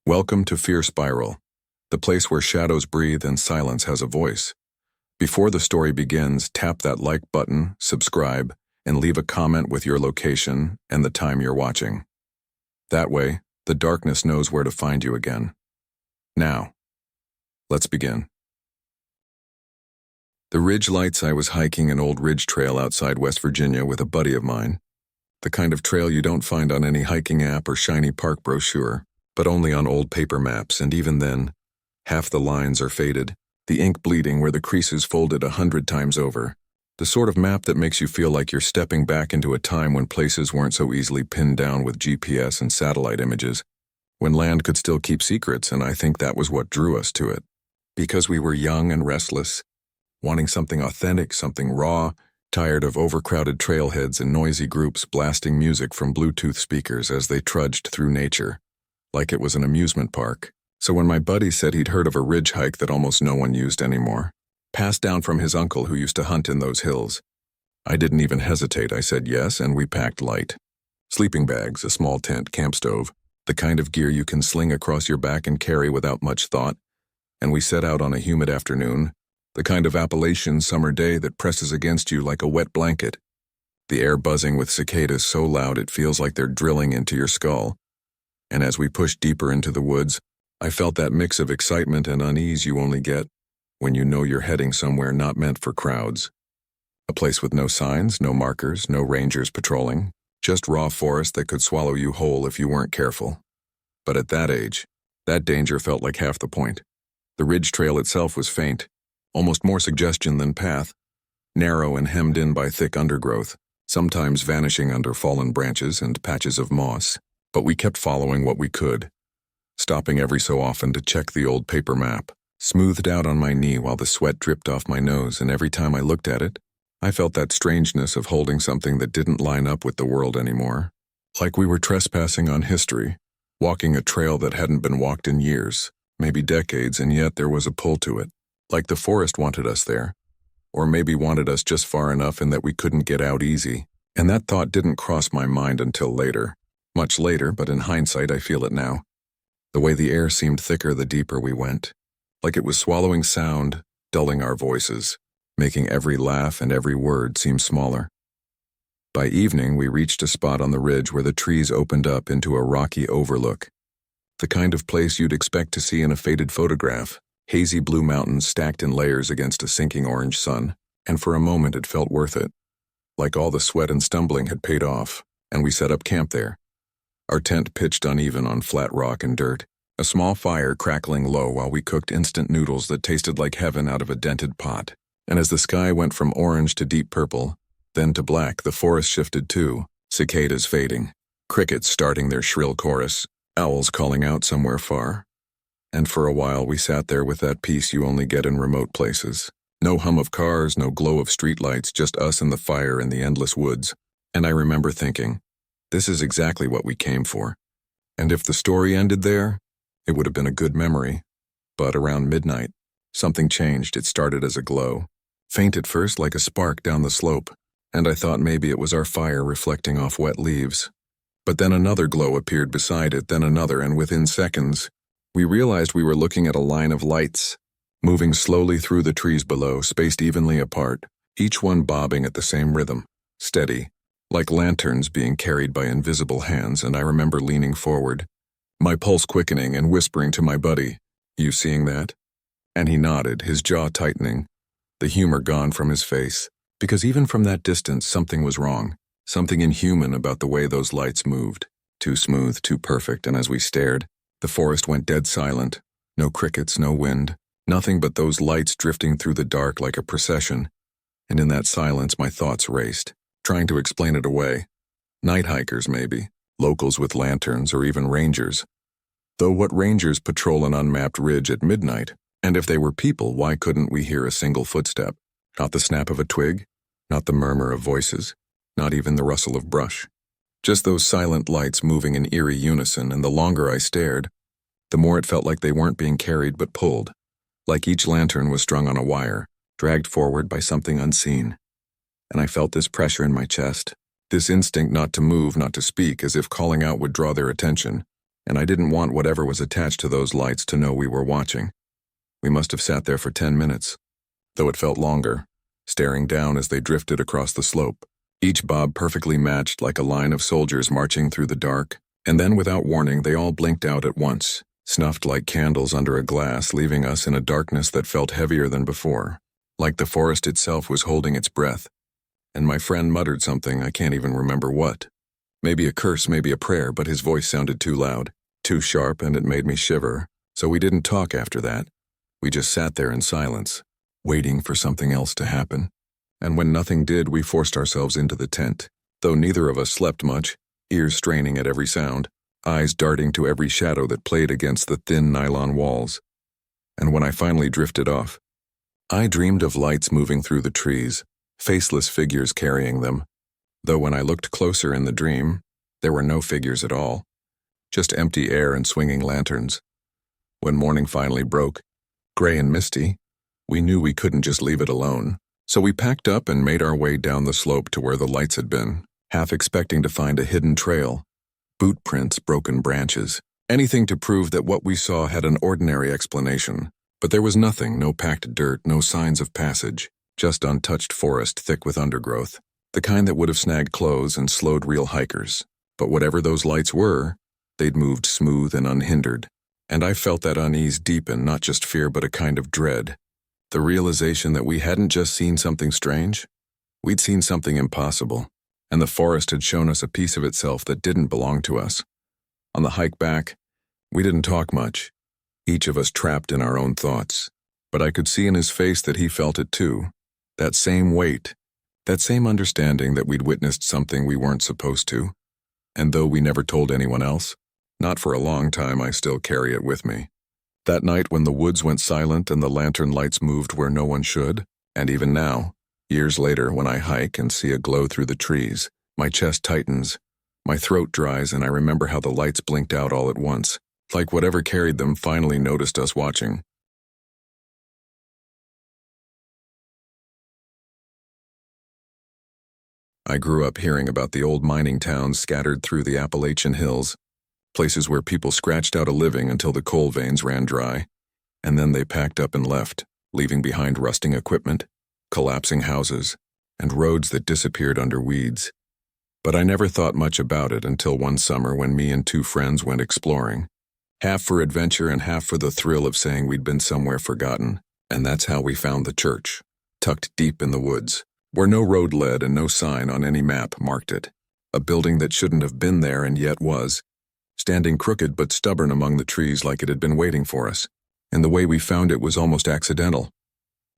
Welcome to Fear Spiral, the place where shadows breathe and silence has a voice. Before the story begins, tap that like button, subscribe, and leave a comment with your location and the time you're watching. That way, the darkness knows where to find you again. Now, let's begin. The ridge lights. I was hiking an old ridge trail outside West Virginia with a buddy of mine. The kind of trail you don't find on any hiking app or shiny park brochure, but only on old paper maps, and even then, half the lines are faded, the ink bleeding where the creases folded 100 times over. The sort of map that makes you feel like you're stepping back into a time when places weren't so easily pinned down with GPS and satellite images, when land could still keep secrets, and I think that was what drew us to it. Because we were young and restless, wanting something authentic, something raw, tired of overcrowded trailheads and noisy groups blasting music from Bluetooth speakers as they trudged through nature, like it was an amusement park. So when my buddy said he'd heard of a ridge hike that almost no one used anymore, passed down from his uncle who used to hunt in those hills, I didn't even hesitate. I said yes, and we packed light. Sleeping bags, a small tent, camp stove, the kind of gear you can sling across your back and carry without much thought, and we set out on a humid afternoon, the kind of Appalachian summer day that presses against you like a wet blanket, the air buzzing with cicadas so loud it feels like they're drilling into your skull. And as we pushed deeper into the woods, I felt that mix of excitement and unease you only get when you know you're heading somewhere not meant for crowds. A place with no signs, no markers, no rangers patrolling, just raw forest that could swallow you whole if you weren't careful. But at that age, that danger felt like half the point. The ridge trail itself was faint, almost more suggestion than path, narrow and hemmed in by thick undergrowth, sometimes vanishing under fallen branches and patches of moss. But we kept following what we could, stopping every so often to check the old paper map, smoothed out on my knee while the sweat dripped off my nose, and every time I looked at it, I felt that strangeness of holding something that didn't line up with the world anymore. Like we were trespassing on history, walking a trail that hadn't been walked in years, maybe decades, and yet there was a pull to it. Like the forest wanted us there, or maybe wanted us just far enough in that we couldn't get out easy. And that thought didn't cross my mind until later. Much later, but in hindsight I feel it now. The way the air seemed thicker the deeper we went, like it was swallowing sound, dulling our voices, making every laugh and every word seem smaller. By evening we reached a spot on the ridge where the trees opened up into a rocky overlook, the kind of place you'd expect to see in a faded photograph. Hazy blue mountains stacked in layers against a sinking orange sun, and for a moment it felt worth it. Like all the sweat and stumbling had paid off, and we set up camp there. Our tent pitched uneven on flat rock and dirt, a small fire crackling low while we cooked instant noodles that tasted like heaven out of a dented pot. And as the sky went from orange to deep purple, then to black, the forest shifted too, cicadas fading, crickets starting their shrill chorus, owls calling out somewhere far. And for a while we sat there with that peace you only get in remote places. No hum of cars, no glow of streetlights, just us and the fire in the endless woods. And I remember thinking, this is exactly what we came for. And if the story ended there, it would have been a good memory. But around midnight, something changed. It started as a glow, faint at first like a spark down the slope, and I thought maybe it was our fire reflecting off wet leaves. But then another glow appeared beside it, then another, and within seconds, we realized we were looking at a line of lights, moving slowly through the trees below, spaced evenly apart, each one bobbing at the same rhythm, steady, like lanterns being carried by invisible hands. And I remember leaning forward, my pulse quickening, and whispering to my buddy, "You seeing that?" And he nodded, his jaw tightening, the humor gone from his face, because even from that distance something was wrong, something inhuman about the way those lights moved, too smooth, too perfect. And as we stared, the forest went dead silent, no crickets, no wind, nothing but those lights drifting through the dark like a procession. And in that silence my thoughts raced, trying to explain it away. Night hikers maybe, locals with lanterns, or even rangers. Though what rangers patrol an unmapped ridge at midnight? And if they were people, why couldn't we hear a single footstep? Not the snap of a twig, not the murmur of voices, not even the rustle of brush. Just those silent lights moving in eerie unison, and the longer I stared, the more it felt like they weren't being carried but pulled, like each lantern was strung on a wire, dragged forward by something unseen. And I felt this pressure in my chest, this instinct not to move, not to speak, as if calling out would draw their attention. and I didn't want whatever was attached to those lights to know we were watching. We must have sat there for 10 minutes, though it felt longer, staring down as they drifted across the slope, each bob perfectly matched like a line of soldiers marching through the dark, and then without warning they all blinked out at once, snuffed like candles under a glass, leaving us in a darkness that felt heavier than before, like the forest itself was holding its breath. And my friend muttered something, I can't even remember what. Maybe a curse, maybe a prayer, but his voice sounded too loud, too sharp, and it made me shiver, so we didn't talk after that. We just sat there in silence, waiting for something else to happen. And when nothing did, we forced ourselves into the tent, though neither of us slept much, ears straining at every sound, eyes darting to every shadow that played against the thin nylon walls. And when I finally drifted off, I dreamed of lights moving through the trees, faceless figures carrying them, though when I looked closer in the dream, there were no figures at all, just empty air and swinging lanterns. When morning finally broke, gray and misty, we knew we couldn't just leave it alone, so we packed up and made our way down the slope to where the lights had been, half expecting to find a hidden trail, boot prints, broken branches, anything to prove that what we saw had an ordinary explanation. But there was nothing, no packed dirt, no signs of passage, just untouched forest thick with undergrowth, the kind that would have snagged clothes and slowed real hikers. But whatever those lights were, they'd moved smooth and unhindered, and I felt that unease deepen, not just fear but a kind of dread. The realization that we hadn't just seen something strange, we'd seen something impossible, and the forest had shown us a piece of itself that didn't belong to us. On the hike back, we didn't talk much, each of us trapped in our own thoughts, but I could see in his face that he felt it too, that same weight, that same understanding that we'd witnessed something we weren't supposed to. And though we never told anyone else, not for a long time, I still carry it with me. That night when the woods went silent and the lantern lights moved where no one should, and even now, years later when I hike and see a glow through the trees, my chest tightens, my throat dries, and I remember how the lights blinked out all at once, like whatever carried them finally noticed us watching. I grew up hearing about the old mining towns scattered through the Appalachian hills, places where people scratched out a living until the coal veins ran dry, and then they packed up and left, leaving behind rusting equipment, collapsing houses, and roads that disappeared under weeds. But I never thought much about it until one summer when me and two friends went exploring, half for adventure and half for the thrill of saying we'd been somewhere forgotten, and that's how we found the church, tucked deep in the woods, where no road led and no sign on any map marked it, a building that shouldn't have been there and yet was, standing crooked but stubborn among the trees like it had been waiting for us, and the way we found it was almost accidental,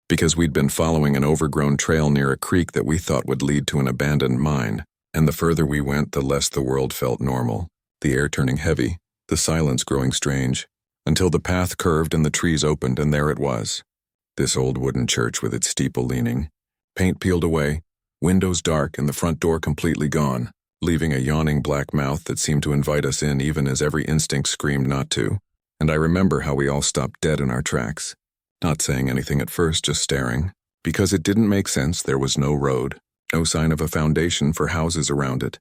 because we'd been following an overgrown trail near a creek that we thought would lead to an abandoned mine, and the further we went, the less the world felt normal, the air turning heavy, the silence growing strange, until the path curved and the trees opened, and there it was, this old wooden church with its steeple leaning, paint peeled away, windows dark, and the front door completely gone, leaving a yawning black mouth that seemed to invite us in even as every instinct screamed not to. And I remember how we all stopped dead in our tracks, not saying anything at first, just staring, because it didn't make sense. There was no road, no sign of a foundation for houses around it,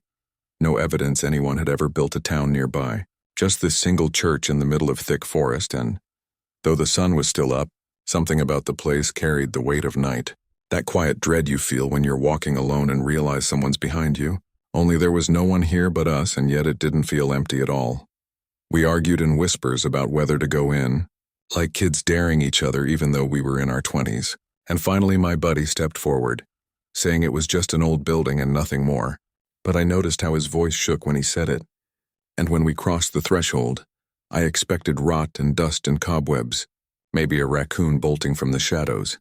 no evidence anyone had ever built a town nearby, just this single church in the middle of thick forest, and, though the sun was still up, something about the place carried the weight of night, that quiet dread you feel when you're walking alone and realize someone's behind you. Only there was no one here but us, and yet it didn't feel empty at all. We argued in whispers about whether to go in, like kids daring each other even though we were in our 20s, and finally my buddy stepped forward, saying it was just an old building and nothing more, but I noticed how his voice shook when he said it, and when we crossed the threshold, I expected rot and dust and cobwebs, maybe a raccoon bolting from the shadows,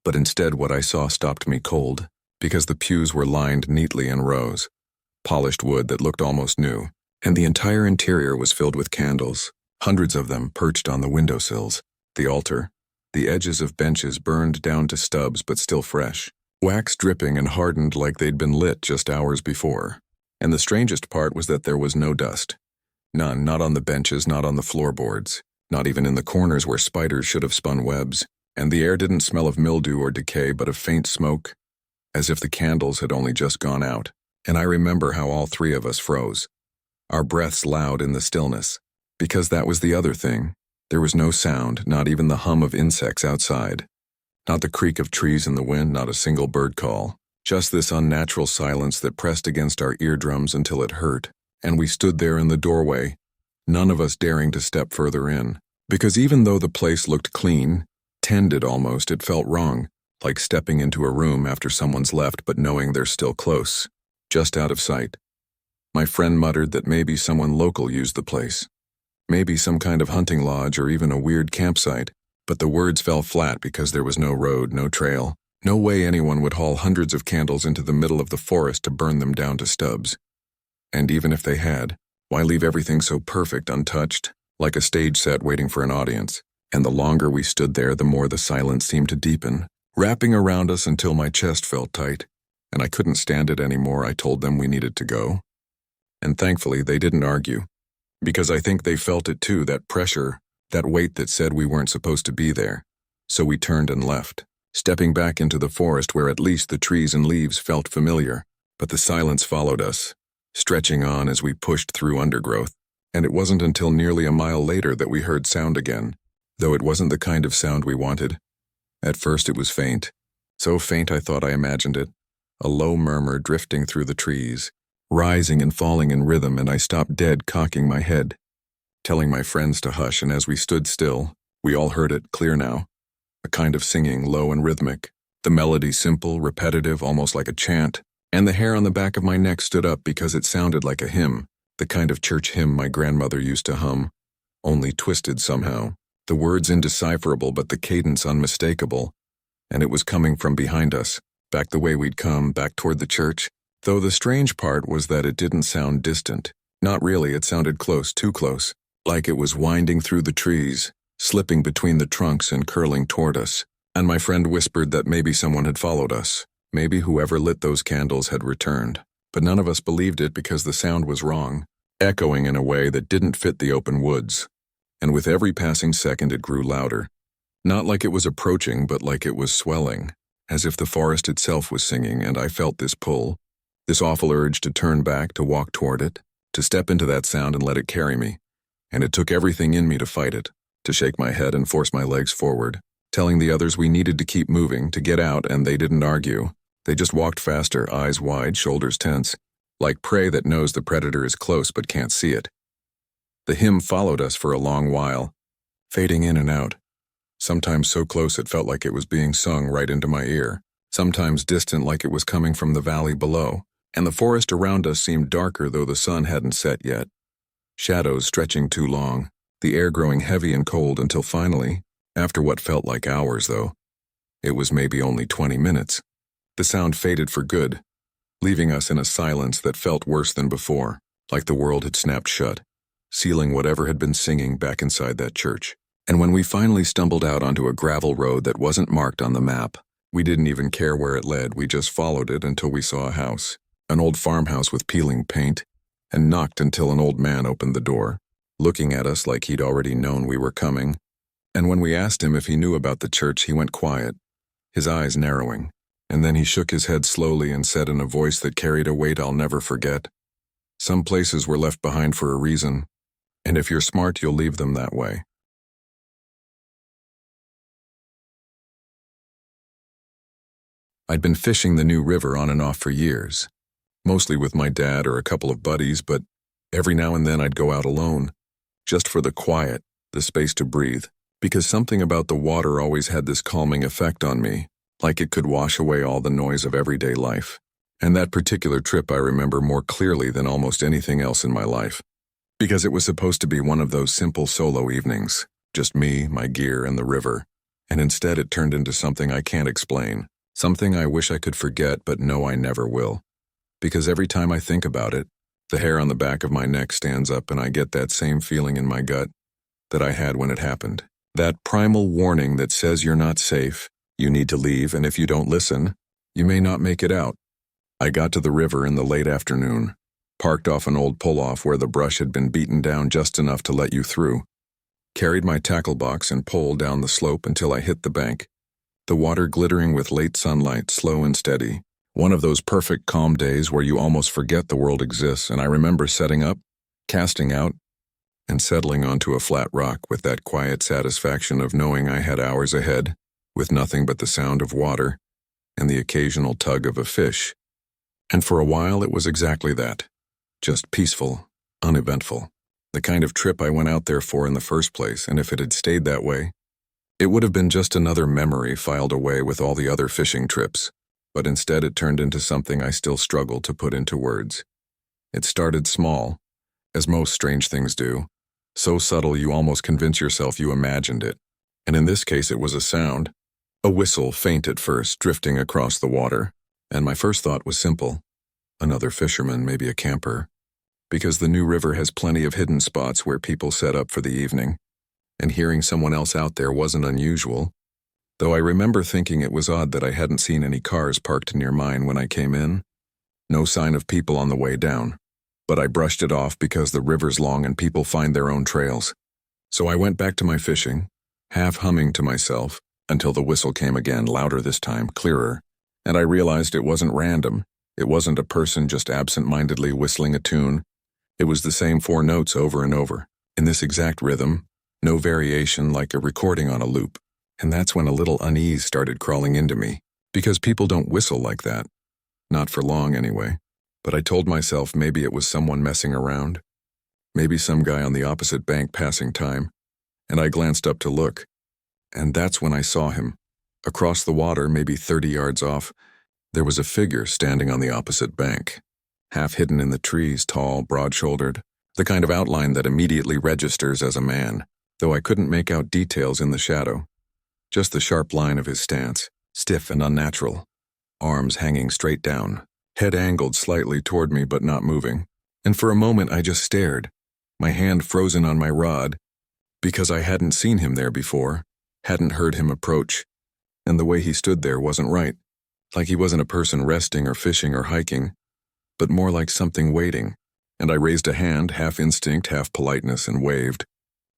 but instead what I saw stopped me cold, because the pews were lined neatly in rows, polished wood that looked almost new, and the entire interior was filled with candles, hundreds of them perched on the windowsills, the altar, the edges of benches burned down to stubs but still fresh, wax dripping and hardened like they'd been lit just hours before. And the strangest part was that there was no dust. None, not on the benches, not on the floorboards, not even in the corners where spiders should have spun webs, and the air didn't smell of mildew or decay but of faint smoke, as if the candles had only just gone out. And I remember how all three of us froze, our breaths loud in the stillness, Because that was the other thing. There was no sound, not even the hum of insects outside. Not the creak of trees in the wind, not a single bird call. Just this unnatural silence that pressed against our eardrums until it hurt. And we stood there in the doorway, none of us daring to step further in. Because even though the place looked clean, tended almost, it felt wrong, like stepping into a room after someone's left but knowing they're still close, just out of sight. My friend muttered that maybe someone local used the place. Maybe some kind of hunting lodge or even a weird campsite, but the words fell flat because there was no road, no trail. No way anyone would haul hundreds of candles into the middle of the forest to burn them down to stubs. And even if they had, why leave everything so perfect, untouched, like a stage set waiting for an audience? And the longer we stood there, the more the silence seemed to deepen, wrapping around us until my chest felt tight, and I couldn't stand it anymore. I told them we needed to go. And thankfully, they didn't argue, because I think they felt it too, that pressure, that weight that said we weren't supposed to be there. So we turned and left, stepping back into the forest where at least the trees and leaves felt familiar, but the silence followed us, stretching on as we pushed through undergrowth, and it wasn't until nearly a mile later that we heard sound again, though it wasn't the kind of sound we wanted. At first it was faint, so faint I thought I imagined it, a low murmur drifting through the trees, rising and falling in rhythm, and I stopped dead, cocking my head, telling my friends to hush, and as we stood still, we all heard it, clear now, a kind of singing, low and rhythmic, the melody simple, repetitive, almost like a chant, and the hair on the back of my neck stood up because it sounded like a hymn, the kind of church hymn my grandmother used to hum, only twisted somehow, the words indecipherable but the cadence unmistakable, and it was coming from behind us, back the way we'd come, back toward the church, though the strange part was that it didn't sound distant. Not really, it sounded close, too close, like it was winding through the trees, slipping between the trunks and curling toward us, and my friend whispered that maybe someone had followed us, maybe whoever lit those candles had returned, but none of us believed it because the sound was wrong, echoing in a way that didn't fit the open woods, and with every passing second it grew louder, not like it was approaching but like it was swelling, as if the forest itself was singing, and I felt this pull, this awful urge to turn back, to walk toward it, to step into that sound and let it carry me, and it took everything in me to fight it, to shake my head and force my legs forward, telling the others we needed to keep moving, to get out, and they didn't argue. They just walked faster, eyes wide, shoulders tense, like prey that knows the predator is close but can't see it. The hymn followed us for a long while, fading in and out, sometimes so close it felt like it was being sung right into my ear, sometimes distant like it was coming from the valley below, and the forest around us seemed darker though the sun hadn't set yet, shadows stretching too long, the air growing heavy and cold until finally, after what felt like hours though, it was maybe only 20 minutes, the sound faded for good, leaving us in a silence that felt worse than before, like the world had snapped shut, sealing whatever had been singing back inside that church. And when we finally stumbled out onto a gravel road that wasn't marked on the map, we didn't even care where it led, we just followed it until we saw a house, an old farmhouse with peeling paint, and knocked until an old man opened the door, looking at us like he'd already known we were coming. And when we asked him if he knew about the church, he went quiet, his eyes narrowing, and then he shook his head slowly and said in a voice that carried a weight I'll never forget, "Some places were left behind for a reason, and if you're smart, you'll leave them that way." I'd been fishing the New River on and off for years, mostly with my dad or a couple of buddies, but every now and then I'd go out alone, just for the quiet, the space to breathe, because something about the water always had this calming effect on me, like it could wash away all the noise of everyday life. And that particular trip I remember more clearly than almost anything else in my life, because it was supposed to be one of those simple solo evenings, just me, my gear, and the river, and instead it turned into something I can't explain. Something I wish I could forget, but know I never will. Because every time I think about it, the hair on the back of my neck stands up and I get that same feeling in my gut that I had when it happened. That primal warning that says you're not safe, you need to leave, and if you don't listen, you may not make it out. I got to the river in the late afternoon, parked off an old pull-off where the brush had been beaten down just enough to let you through, carried my tackle box and pole down the slope until I hit the bank, the water glittering with late sunlight, slow and steady. One of those perfect calm days where you almost forget the world exists, and I remember setting up, casting out, and settling onto a flat rock with that quiet satisfaction of knowing I had hours ahead, with nothing but the sound of water and the occasional tug of a fish. And for a while it was exactly that, just peaceful, uneventful, the kind of trip I went out there for in the first place, and if it had stayed that way, it would have been just another memory filed away with all the other fishing trips, but instead it turned into something I still struggle to put into words. It started small, as most strange things do, so subtle you almost convince yourself you imagined it, and in this case it was a sound, a whistle, faint at first, drifting across the water, and my first thought was simple: another fisherman, maybe a camper, because the New River has plenty of hidden spots where people set up for the evening, and hearing someone else out there wasn't unusual, though I remember thinking it was odd that I hadn't seen any cars parked near mine when I came in. No sign of people on the way down, but I brushed it off because the river's long and people find their own trails. So I went back to my fishing, half humming to myself, until the whistle came again, louder this time, clearer, and I realized it wasn't random. It wasn't a person just absent-mindedly whistling a tune. It was the same 4 notes over and over, in this exact rhythm, no variation, like a recording on a loop. And that's when a little unease started crawling into me, because people don't whistle like that. Not for long, anyway. But I told myself maybe it was someone messing around. Maybe some guy on the opposite bank passing time. And I glanced up to look. And that's when I saw him. Across the water, maybe 30 yards off, there was a figure standing on the opposite bank, half hidden in the trees, tall, broad-shouldered, the kind of outline that immediately registers as a man, though I couldn't make out details in the shadow. Just the sharp line of his stance, stiff and unnatural, arms hanging straight down, head angled slightly toward me but not moving. And for a moment I just stared, my hand frozen on my rod, because I hadn't seen him there before, hadn't heard him approach, and the way he stood there wasn't right. Like he wasn't a person resting or fishing or hiking, but more like something waiting. And I raised a hand, half instinct, half politeness, and waved,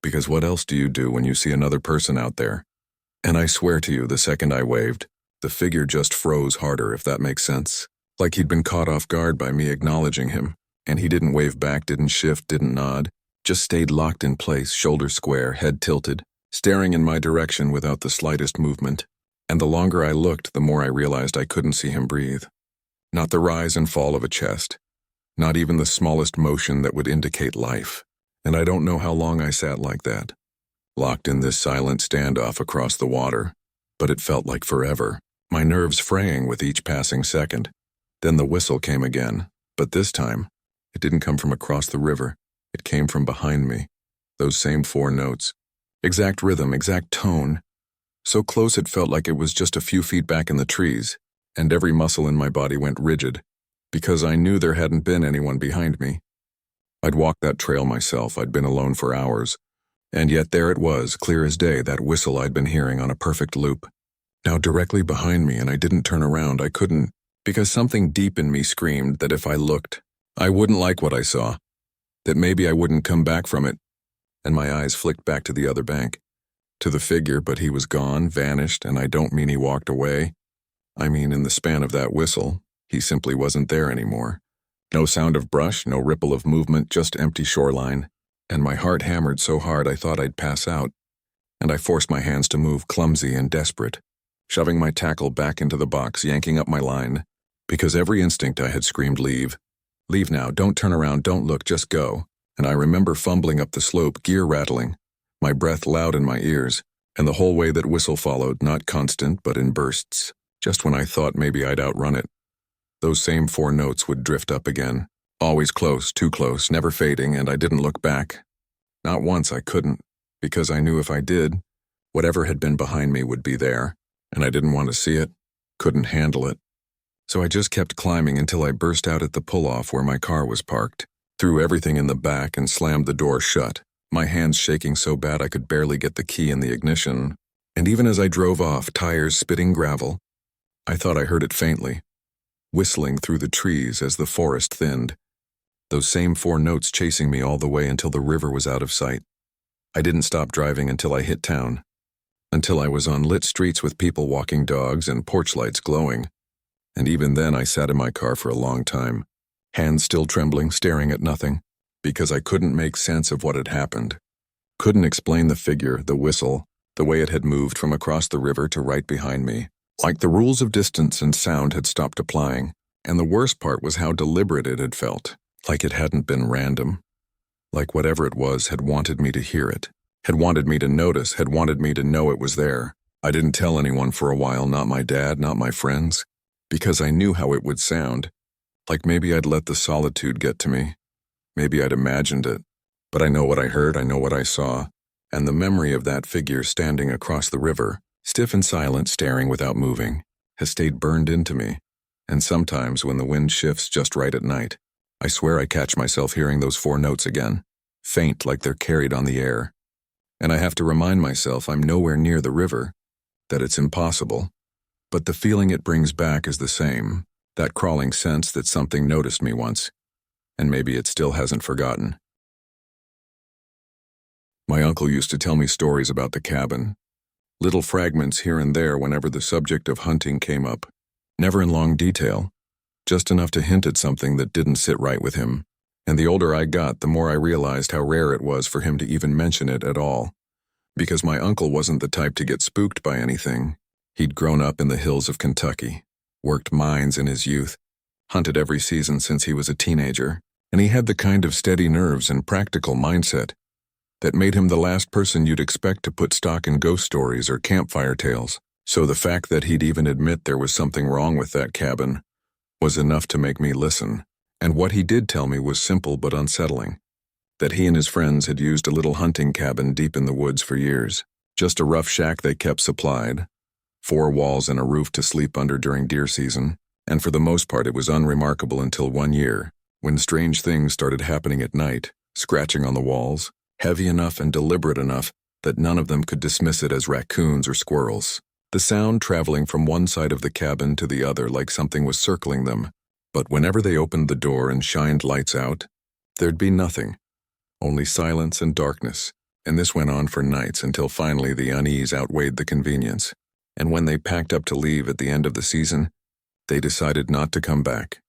because what else do you do when you see another person out there? And I swear to you, the second I waved, the figure just froze harder, if that makes sense. Like he'd been caught off guard by me acknowledging him, and he didn't wave back, didn't shift, didn't nod, just stayed locked in place, shoulders square, head tilted, staring in my direction without the slightest movement. And the longer I looked, the more I realized I couldn't see him breathe. Not the rise and fall of a chest, not even the smallest motion that would indicate life. And I don't know how long I sat like that, locked in this silent standoff across the water, but it felt like forever, my nerves fraying with each passing second. Then the whistle came again, but this time, it didn't come from across the river. It came from behind me. Those same 4 notes. Exact rhythm, exact tone. So close it felt like it was just a few feet back in the trees, and every muscle in my body went rigid, because I knew there hadn't been anyone behind me. I'd walked that trail myself, I'd been alone for hours, and yet there it was, clear as day, that whistle I'd been hearing on a perfect loop. Now directly behind me, and I didn't turn around, I couldn't, because something deep in me screamed that if I looked, I wouldn't like what I saw, that maybe I wouldn't come back from it, and my eyes flicked back to the other bank. To the figure, but he was gone, vanished, and I don't mean he walked away. I mean, in the span of that whistle, he simply wasn't there anymore. No sound of brush, no ripple of movement, just empty shoreline, and my heart hammered so hard I thought I'd pass out, and I forced my hands to move, clumsy and desperate, shoving my tackle back into the box, yanking up my line, because every instinct I had screamed, "Leave. Leave now, don't turn around, don't look, just go." And I remember fumbling up the slope, gear rattling, my breath loud in my ears, and the whole way that whistle followed, not constant but in bursts, just when I thought maybe I'd outrun it. Those same 4 notes would drift up again, always close, too close, never fading, and I didn't look back. Not once I couldn't, because I knew if I did, whatever had been behind me would be there, and I didn't want to see it, couldn't handle it. So I just kept climbing until I burst out at the pull-off where my car was parked, threw everything in the back and slammed the door shut, my hands shaking so bad I could barely get the key in the ignition, and even as I drove off, tires spitting gravel, I thought I heard it faintly, whistling through the trees as the forest thinned, those same 4 notes chasing me all the way until the river was out of sight. I didn't stop driving until I hit town, until I was on lit streets with people walking dogs and porch lights glowing, and even then I sat in my car for a long time, hands still trembling, staring at nothing. because I couldn't make sense of what had happened. Couldn't explain the figure, the whistle, the way it had moved from across the river to right behind me. Like the rules of distance and sound had stopped applying, and the worst part was how deliberate it had felt, like it hadn't been random. Like whatever it was had wanted me to hear it, had wanted me to notice, had wanted me to know it was there. I didn't tell anyone for a while, not my dad, not my friends, because I knew how it would sound. Like maybe I'd let the solitude get to me. Maybe I'd imagined it. But I know what I heard, I know what I saw, and the memory of that figure standing across the river, stiff and silent, staring without moving, has stayed burned into me. And sometimes when the wind shifts just right at night, I swear I catch myself hearing those 4 notes again, faint like they're carried on the air. And I have to remind myself I'm nowhere near the river, that it's impossible. But the feeling it brings back is the same, that crawling sense that something noticed me once, and maybe it still hasn't forgotten. My uncle used to tell me stories about the cabin, little fragments here and there whenever the subject of hunting came up, never in long detail, just enough to hint at something that didn't sit right with him. And the older I got, the more I realized how rare it was for him to even mention it at all. Because my uncle wasn't the type to get spooked by anything. He'd grown up in the hills of Kentucky, worked mines in his youth, hunted every season since he was a teenager, and he had the kind of steady nerves and practical mindset that made him the last person you'd expect to put stock in ghost stories or campfire tales. So the fact that he'd even admit there was something wrong with that cabin was enough to make me listen. And what he did tell me was simple but unsettling. That he and his friends had used a little hunting cabin deep in the woods for years. Just a rough shack they kept supplied, 4 walls and a roof to sleep under during deer season, and for the most part it was unremarkable until one year, when strange things started happening at night, scratching on the walls, heavy enough and deliberate enough that none of them could dismiss it as raccoons or squirrels. The sound traveling from one side of the cabin to the other like something was circling them, but whenever they opened the door and shined lights out, there'd be nothing. Only silence and darkness, and this went on for nights until finally the unease outweighed the convenience. And when they packed up to leave at the end of the season, they decided not to come back,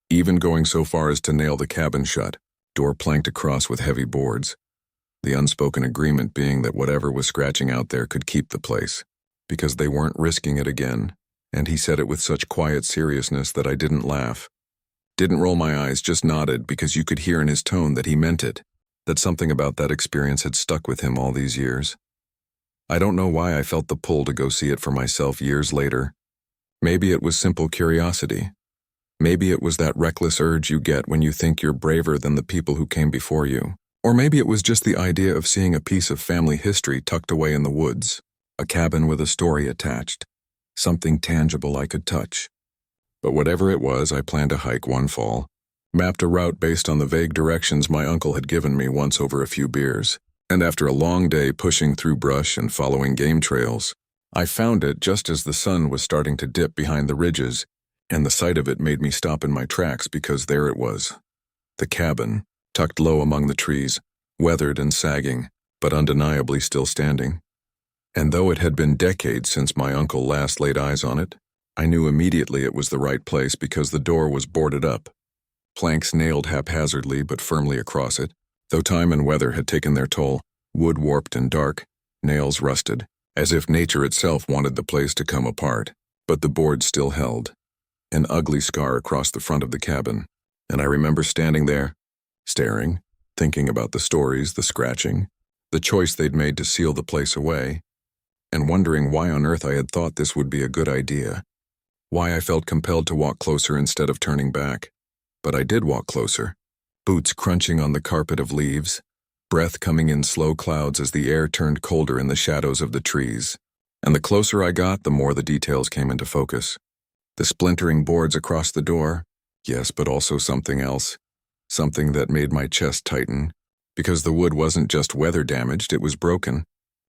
even going so far as to nail the cabin shut, door planked across with heavy boards. The unspoken agreement being that whatever was scratching out there could keep the place, because they weren't risking it again, and he said it with such quiet seriousness that I didn't laugh. Didn't roll my eyes, just nodded because you could hear in his tone that he meant it, that something about that experience had stuck with him all these years. I don't know why I felt the pull to go see it for myself years later. Maybe it was simple curiosity. Maybe it was that reckless urge you get when you think you're braver than the people who came before you. Or maybe it was just the idea of seeing a piece of family history tucked away in the woods, a cabin with a story attached, something tangible I could touch. But whatever it was, I planned to hike one fall, mapped a route based on the vague directions my uncle had given me once over a few beers, and after a long day pushing through brush and following game trails, I found it just as the sun was starting to dip behind the ridges, and the sight of it made me stop in my tracks because there it was. The cabin, tucked low among the trees, weathered and sagging, but undeniably still standing. And though it had been decades since my uncle last laid eyes on it, I knew immediately it was the right place because the door was boarded up, planks nailed haphazardly but firmly across it, though time and weather had taken their toll, wood warped and dark, nails rusted, as if nature itself wanted the place to come apart. But the board still held, an ugly scar across the front of the cabin, and I remember standing there, staring, thinking about the stories, the scratching, the choice they'd made to seal the place away, and wondering why on earth I had thought this would be a good idea, why I felt compelled to walk closer instead of turning back. But I did walk closer, boots crunching on the carpet of leaves, breath coming in slow clouds as the air turned colder in the shadows of the trees. And the closer I got, the more the details came into focus. The splintering boards across the door, yes, but also something else, something that made my chest tighten, because the wood wasn't just weather damaged, it was broken,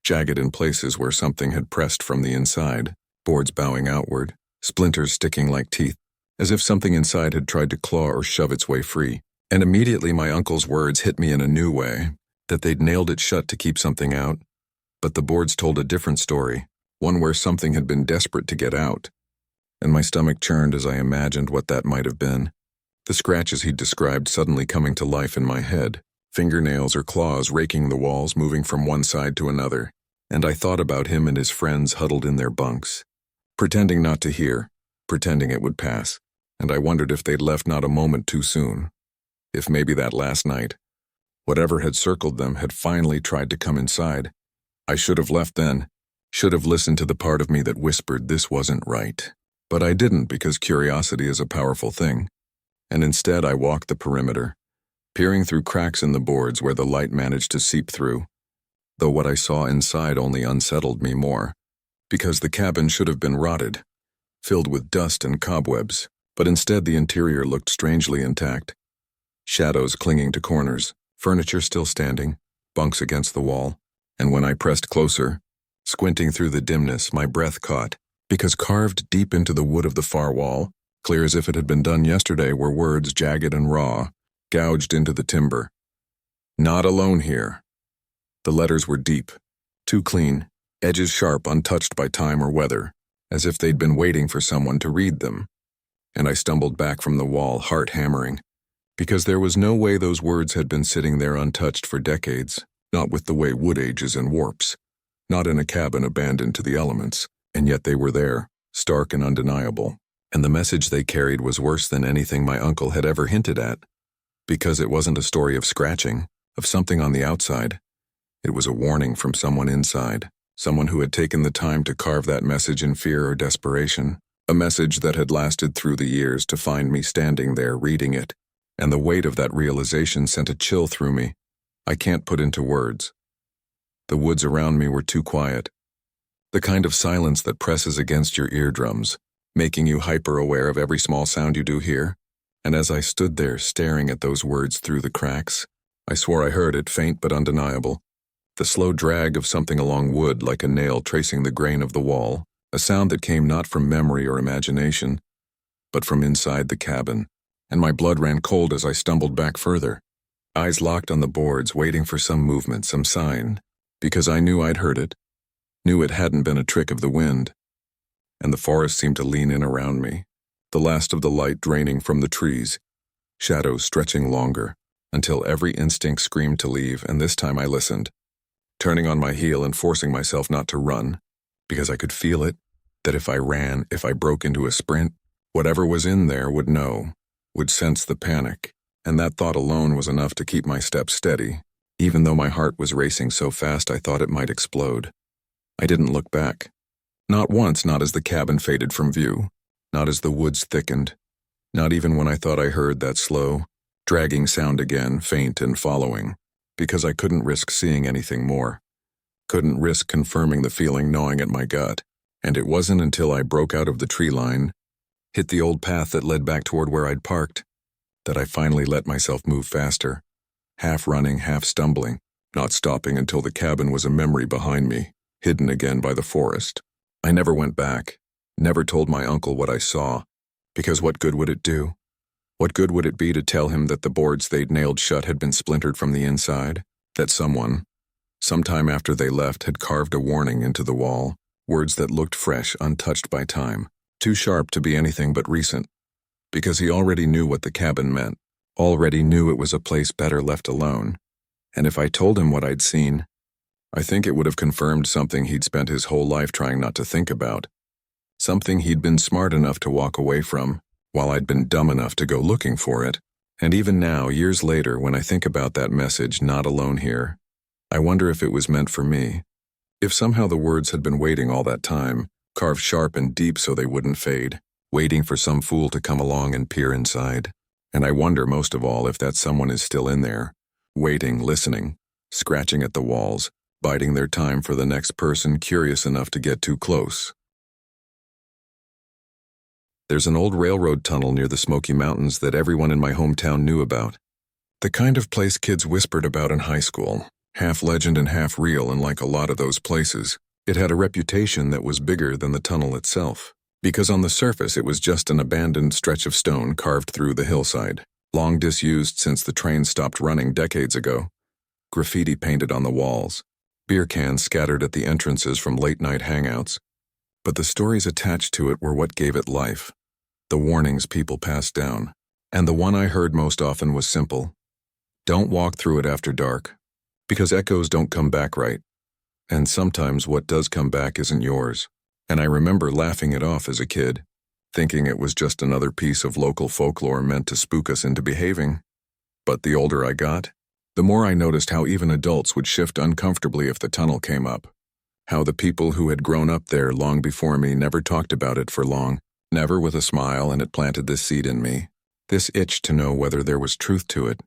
jagged in places where something had pressed from the inside, boards bowing outward, splinters sticking like teeth, as if something inside had tried to claw or shove its way free. And immediately my uncle's words hit me in a new way, that they'd nailed it shut to keep something out. But the boards told a different story, one where something had been desperate to get out. And my stomach churned as I imagined what that might have been, the scratches he'd described suddenly coming to life in my head. fingernails or claws raking the walls, moving from one side to another, and I thought about him and his friends huddled in their bunks, pretending not to hear, pretending it would pass, and I wondered if they'd left not a moment too soon. If maybe that last night, whatever had circled them had finally tried to come inside. I should have left then, should have listened to the part of me that whispered this wasn't right. But I didn't, because curiosity is a powerful thing, and instead I walked the perimeter, peering through cracks in the boards where the light managed to seep through, though what I saw inside only unsettled me more, because the cabin should have been rotted, filled with dust and cobwebs, but instead the interior looked strangely intact. Shadows clinging to corners, furniture still standing, bunks against the wall, and when I pressed closer, squinting through the dimness, my breath caught, because carved deep into the wood of the far wall, clear as if it had been done yesterday, were words jagged and raw, gouged into the timber. Not alone here. The letters were deep, too clean, edges sharp, untouched by time or weather, as if they'd been waiting for someone to read them. And I stumbled back from the wall, heart hammering, because there was no way those words had been sitting there untouched for decades, not with the way wood ages and warps, not in a cabin abandoned to the elements, and yet they were there, stark and undeniable, and the message they carried was worse than anything my uncle had ever hinted at, because it wasn't a story of scratching, of something on the outside. It was a warning from someone inside, someone who had taken the time to carve that message in fear or desperation, a message that had lasted through the years to find me standing there reading it, and the weight of that realization sent a chill through me. I can't put into words. The woods around me were too quiet, the kind of silence that presses against your eardrums, making you hyper-aware of every small sound you do hear, and as I stood there staring at those words through the cracks, I swore I heard it, faint but undeniable, the slow drag of something along wood like a nail tracing the grain of the wall, a sound that came not from memory or imagination, but from inside the cabin, and my blood ran cold as I stumbled back further, eyes locked on the boards, waiting for some movement, some sign, because I knew I'd heard it, knew it hadn't been a trick of the wind, and the forest seemed to lean in around me, the last of the light draining from the trees, shadows stretching longer, until every instinct screamed to leave, and this time I listened, turning on my heel and forcing myself not to run, because I could feel it, that if I ran, if I broke into a sprint, whatever was in there would know, would sense the panic, and that thought alone was enough to keep my steps steady, even though my heart was racing so fast I thought it might explode. I didn't look back. Not once, not as the cabin faded from view, not as the woods thickened, not even when I thought I heard that slow, dragging sound again, faint and following, because I couldn't risk seeing anything more. Couldn't risk confirming the feeling gnawing at my gut, and it wasn't until I broke out of the tree line, hit the old path that led back toward where I'd parked, that I finally let myself move faster, half running, half stumbling, not stopping until the cabin was a memory behind me, hidden again by the forest. I never went back, never told my uncle what I saw, because what good would it do? What good would it be to tell him that the boards they'd nailed shut had been splintered from the inside, that someone, sometime after they left, had carved a warning into the wall, words that looked fresh, untouched by time, too sharp to be anything but recent, because he already knew what the cabin meant, already knew it was a place better left alone, and if I told him what I'd seen, I think it would have confirmed something he'd spent his whole life trying not to think about, something he'd been smart enough to walk away from, while I'd been dumb enough to go looking for it. And even now, years later, when I think about that message, not alone here, I wonder if it was meant for me, if somehow the words had been waiting all that time, carved sharp and deep so they wouldn't fade, waiting for some fool to come along and peer inside. And I wonder most of all if that someone is still in there, waiting, listening, scratching at the walls, biding their time for the next person curious enough to get too close. There's an old railroad tunnel near the Smoky Mountains that everyone in my hometown knew about. The kind of place kids whispered about in high school, half legend and half real, and like a lot of those places, it had a reputation that was bigger than the tunnel itself, because on the surface it was just an abandoned stretch of stone carved through the hillside, long disused since the train stopped running decades ago, graffiti painted on the walls, beer cans scattered at the entrances from late-night hangouts. But the stories attached to it were what gave it life, the warnings people passed down. And the one I heard most often was simple. Don't walk through it after dark, because echoes don't come back right. And sometimes what does come back isn't yours. And I remember laughing it off as a kid, thinking it was just another piece of local folklore meant to spook us into behaving. But the older I got, the more I noticed how even adults would shift uncomfortably if the tunnel came up. How the people who had grown up there long before me never talked about it for long, never with a smile, and it planted this seed in me, this itch to know whether there was truth to it.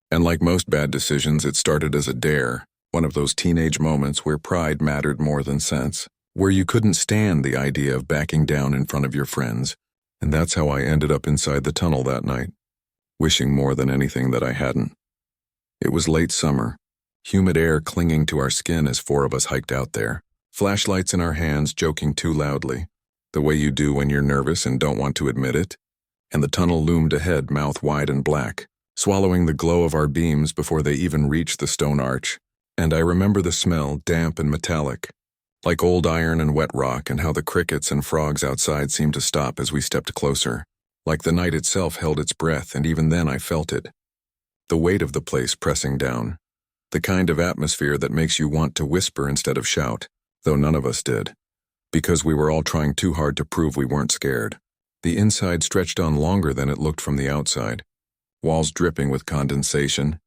And like most bad decisions, it started as a dare, one of those teenage moments where pride mattered more than sense, where you couldn't stand the idea of backing down in front of your friends. And that's how I ended up inside the tunnel that night, wishing more than anything that I hadn't. It was late summer, humid air clinging to our skin as four of us hiked out there, flashlights in our hands, joking too loudly, the way you do when you're nervous and don't want to admit it. And the tunnel loomed ahead, mouth wide and black, swallowing the glow of our beams before they even reached the stone arch. And I remember the smell, damp and metallic, like old iron and wet rock, and how the crickets and frogs outside seemed to stop as we stepped closer, like the night itself held its breath, and even then I felt it. The weight of the place pressing down, the kind of atmosphere that makes you want to whisper instead of shout, though none of us did, because we were all trying too hard to prove we weren't scared. The inside stretched on longer than it looked from the outside, walls dripping with condensation,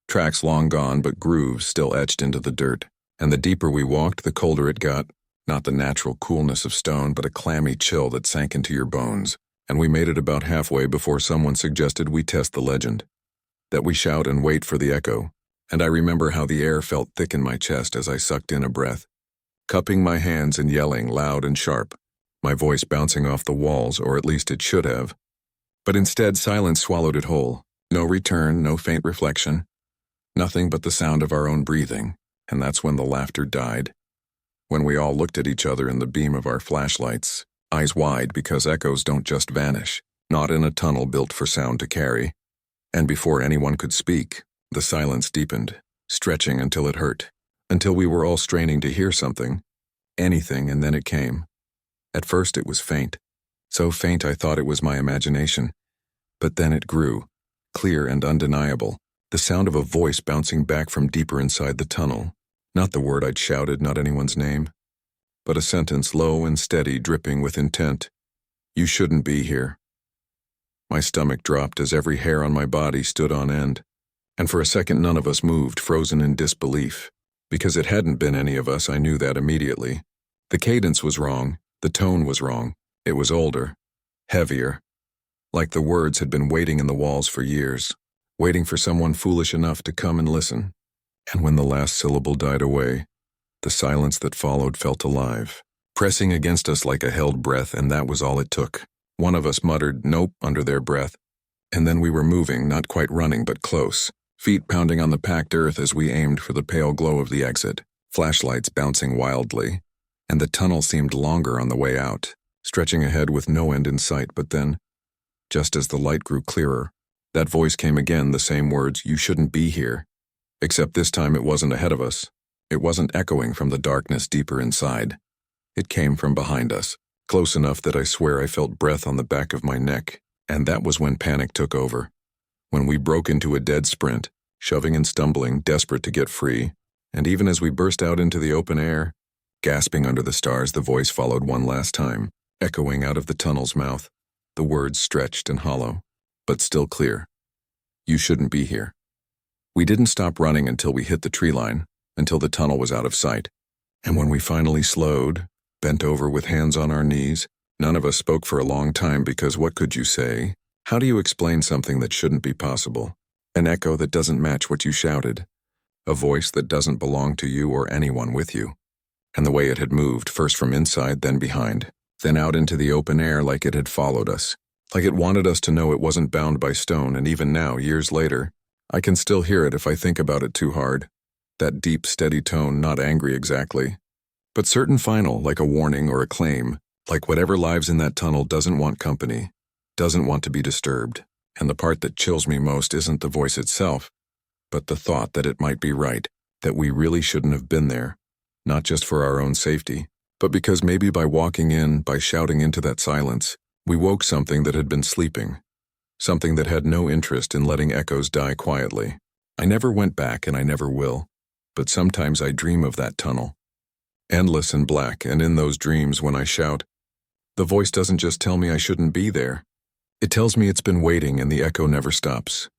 tracks long gone but grooves still etched into the dirt. And the deeper we walked, the colder it got, not the natural coolness of stone, but a clammy chill that sank into your bones. And we made it about halfway before someone suggested we test the legend, that we shout and wait for the echo. And I remember how the air felt thick in my chest as I sucked in a breath, cupping my hands and yelling loud and sharp, my voice bouncing off the walls, or at least it should have. But instead, silence swallowed it whole. No return, no faint reflection, nothing but the sound of our own breathing. And that's when the laughter died, when we all looked at each other in the beam of our flashlights, eyes wide, because echoes don't just vanish, not in a tunnel built for sound to carry. And before anyone could speak, the silence deepened, stretching until it hurt, until we were all straining to hear something, anything, and then it came. At first it was faint, so faint I thought it was my imagination. But then it grew, clear and undeniable, the sound of a voice bouncing back from deeper inside the tunnel. Not the word I'd shouted, not anyone's name, but a sentence low and steady, dripping with intent. You shouldn't be here. My stomach dropped as every hair on my body stood on end, and for a second none of us moved, frozen in disbelief. Because it hadn't been any of us, I knew that immediately. The cadence was wrong, the tone was wrong. It was older, heavier, like the words had been waiting in the walls for years, waiting for someone foolish enough to come and listen. And when the last syllable died away, the silence that followed felt alive, pressing against us like a held breath, and that was all it took. One of us muttered, "Nope," under their breath, and then we were moving, not quite running, but close, feet pounding on the packed earth as we aimed for the pale glow of the exit, flashlights bouncing wildly, and the tunnel seemed longer on the way out, stretching ahead with no end in sight. But then, just as the light grew clearer, that voice came again, the same words, "You shouldn't be here." Except this time it wasn't ahead of us. It wasn't echoing from the darkness deeper inside. It came from behind us, close enough that I swear I felt breath on the back of my neck. And that was when panic took over. When we broke into a dead sprint, shoving and stumbling, desperate to get free. And even as we burst out into the open air, gasping under the stars, the voice followed one last time, echoing out of the tunnel's mouth, the words stretched and hollow, but still clear. You shouldn't be here. We didn't stop running until we hit the tree line, until the tunnel was out of sight. And when we finally slowed, bent over with hands on our knees, none of us spoke for a long time, because what could you say? How do you explain something that shouldn't be possible? An echo that doesn't match what you shouted. A voice that doesn't belong to you or anyone with you. And the way it had moved, first from inside, then behind, then out into the open air, like it had followed us, like it wanted us to know it wasn't bound by stone. And even now, years later, I can still hear it if I think about it too hard. That deep, steady tone, not angry exactly, but certain final, like a warning or a claim, like whatever lives in that tunnel doesn't want company, doesn't want to be disturbed. And the part that chills me most isn't the voice itself, but the thought that it might be right, that we really shouldn't have been there, not just for our own safety, but because maybe by walking in, by shouting into that silence, we woke something that had been sleeping, something that had no interest in letting echoes die quietly. I never went back and I never will, but sometimes I dream of that tunnel. Endless and black, and in those dreams when I shout, the voice doesn't just tell me I shouldn't be there. It tells me it's been waiting and the echo never stops.